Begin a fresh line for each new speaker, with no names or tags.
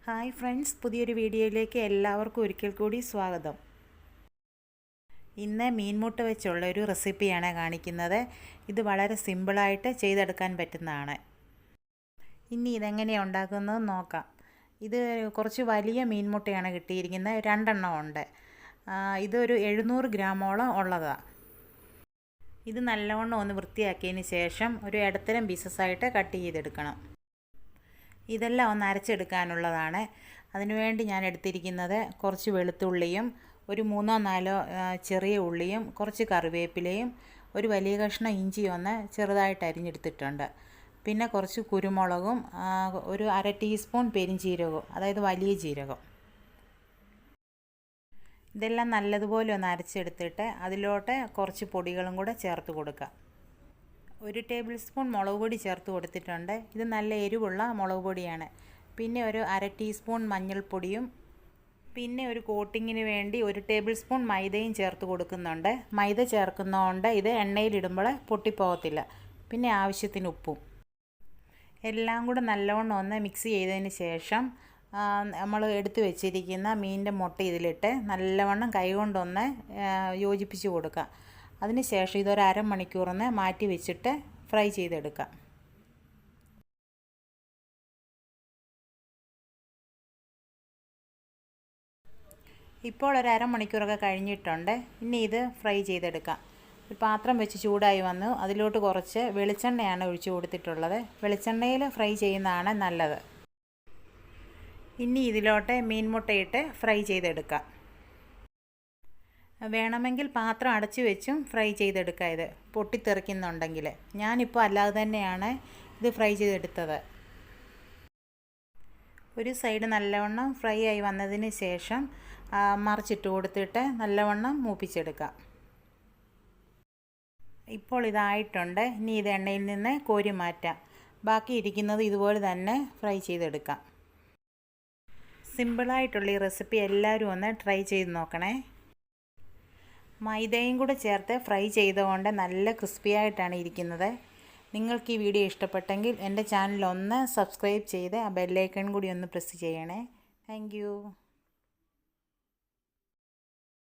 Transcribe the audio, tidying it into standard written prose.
Hi friends, പുതിയൊരു വീഡിയോയിലേക്ക് എല്ലാവർക്കും ഒരിക്കൽ കൂടി സ്വാഗതം. ഇന്ന് മീൻമുട്ട വെച്ചുള്ള ഒരു റെസിപ്പിയാണ് കാണിക്കുന്നത്. ഇത് വളരെ സിമ്പിളായിട്ട് ചെയ്തെടുക്കാൻ പറ്റുന്നതാണ്. ഇനി ഇതെങ്ങനെയാണ് ഉണ്ടാക്കുന്നത് നോക്കാം. ഇത് കുറച്ച് വലിയ മീൻമുട്ടയാണ് കിട്ടിയിരിക്കുന്നത്, 2 എണ്ണം ഉണ്ട്. ഇതൊരു 700 ഗ്രാമോളം ഉള്ളതാണ്. ഇത് നല്ലവണ്ണം ഒന്ന് വൃത്തിയാക്കിയതിന് ശേഷം ഒരു ഇടത്തരം പീസസായിട്ട് കട്ട് ചെയ്തെടുക്കണം. ഇതെല്ലാം ഒന്ന് അരച്ചെടുക്കാനുള്ളതാണ്. അതിനുവേണ്ടി ഞാൻ എടുത്തിരിക്കുന്നത് കുറച്ച് വെളുത്തുള്ളിയും ഒരു 3-4 ചെറിയ ഉള്ളിയും കുറച്ച് കറിവേപ്പിലയും ഒരു വലിയ കഷ്ണം ഇഞ്ചി ഒന്ന് ചെറുതായിട്ട് അരിഞ്ഞെടുത്തിട്ടുണ്ട്. പിന്നെ കുറച്ച് കുരുമുളകും ഒരു 1/2 ടീസ്പൂൺ പെരിഞ്ജീരകവും, അതായത് വലിയ ജീരകം. ഇതെല്ലാം നല്ലതുപോലെ ഒന്ന് അരച്ചെടുത്തിട്ട് അതിലോട്ട് കുറച്ച് പൊടികളും കൂടെ ചേർത്ത് കൊടുക്കുക. 1 ടേബിൾ സ്പൂൺ മുളക് പൊടി ചേർത്ത് കൊടുത്തിട്ടുണ്ട്. ഇത് നല്ല എരിവുള്ള മുളക് പൊടിയാണ്. പിന്നെ ഒരു 1/2 ടീസ്പൂൺ മഞ്ഞൾപ്പൊടിയും പിന്നെ ഒരു കോട്ടിങ്ങിന് വേണ്ടി 1 ടേബിൾ സ്പൂൺ മൈദയും ചേർത്ത് കൊടുക്കുന്നുണ്ട്. മൈദ ചേർക്കുന്നതുകൊണ്ട് ഇത് എണ്ണയിലിടുമ്പോൾ പൊട്ടിപ്പോകത്തില്ല. പിന്നെ ആവശ്യത്തിന് ഉപ്പും. എല്ലാം കൂടെ നല്ലവണ്ണം ഒന്ന് മിക്സ് ചെയ്തതിന് ശേഷം നമ്മൾ എടുത്തു വെച്ചിരിക്കുന്ന മീനിൻ്റെ മുട്ട ഇതിലിട്ട് നല്ലവണ്ണം കൈകൊണ്ടൊന്ന് യോജിപ്പിച്ച് കൊടുക്കുക. അതിന് ശേഷം ഇതൊരു അരമണിക്കൂറിന് മാറ്റി വെച്ചിട്ട് ഫ്രൈ ചെയ്തെടുക്കാം. ഇപ്പോൾ ഒരു അരമണിക്കൂറൊക്കെ കഴിഞ്ഞിട്ടുണ്ട്. ഇനി ഇത് ഫ്രൈ ചെയ്തെടുക്കാം. ഒരു പാത്രം വെച്ച് ചൂടായി വന്നു. അതിലോട്ട് കുറച്ച് വെളിച്ചെണ്ണയാണ് ഒഴിച്ചു കൊടുത്തിട്ടുള്ളത്. വെളിച്ചെണ്ണയിൽ ഫ്രൈ ചെയ്യുന്നതാണ് നല്ലത്. ഇനി ഇതിലോട്ട് മീൻമുട്ടയിട്ട് ഫ്രൈ ചെയ്തെടുക്കാം. വേണമെങ്കിൽ പാത്രം അടച്ചു വെച്ചും ഫ്രൈ ചെയ്തെടുക്കുക. ഇത് പൊട്ടിത്തെറിക്കുന്നുണ്ടെങ്കിൽ. ഞാനിപ്പോൾ അല്ലാതെ തന്നെയാണ് ഇത് ഫ്രൈ ചെയ്തെടുത്തത്. ഒരു സൈഡ് നല്ലവണ്ണം ഫ്രൈ ആയി വന്നതിന് ശേഷം മറിച്ചിട്ട് കൊടുത്തിട്ട് നല്ലവണ്ണം മൂപ്പിച്ചെടുക്കാം. ഇപ്പോൾ ഇതായിട്ടുണ്ട്. ഇനി ഇത് എണ്ണയിൽ നിന്ന് കോരി മാറ്റാം. ബാക്കി ഇരിക്കുന്നത് ഇതുപോലെ തന്നെ ഫ്രൈ ചെയ്തെടുക്കാം. സിമ്പിളായിട്ടുള്ള ഈ റെസിപ്പി എല്ലാവരും ഒന്ന് ട്രൈ ചെയ്ത് നോക്കണേ. മൈദയും കൂടെ ചേർത്ത് ഫ്രൈ ചെയ്തുകൊണ്ട് നല്ല ക്രിസ്പി ആയിട്ടാണ് ഇരിക്കുന്നത്. നിങ്ങൾക്ക് ഈ വീഡിയോ ഇഷ്ടപ്പെട്ടെങ്കിൽ എൻ്റെ ചാനൽ ഒന്ന് സബ്സ്ക്രൈബ് ചെയ്ത് ആ ബെല്ലൈക്കൺ കൂടി ഒന്ന് പ്രസ് ചെയ്യണേ. താങ്ക്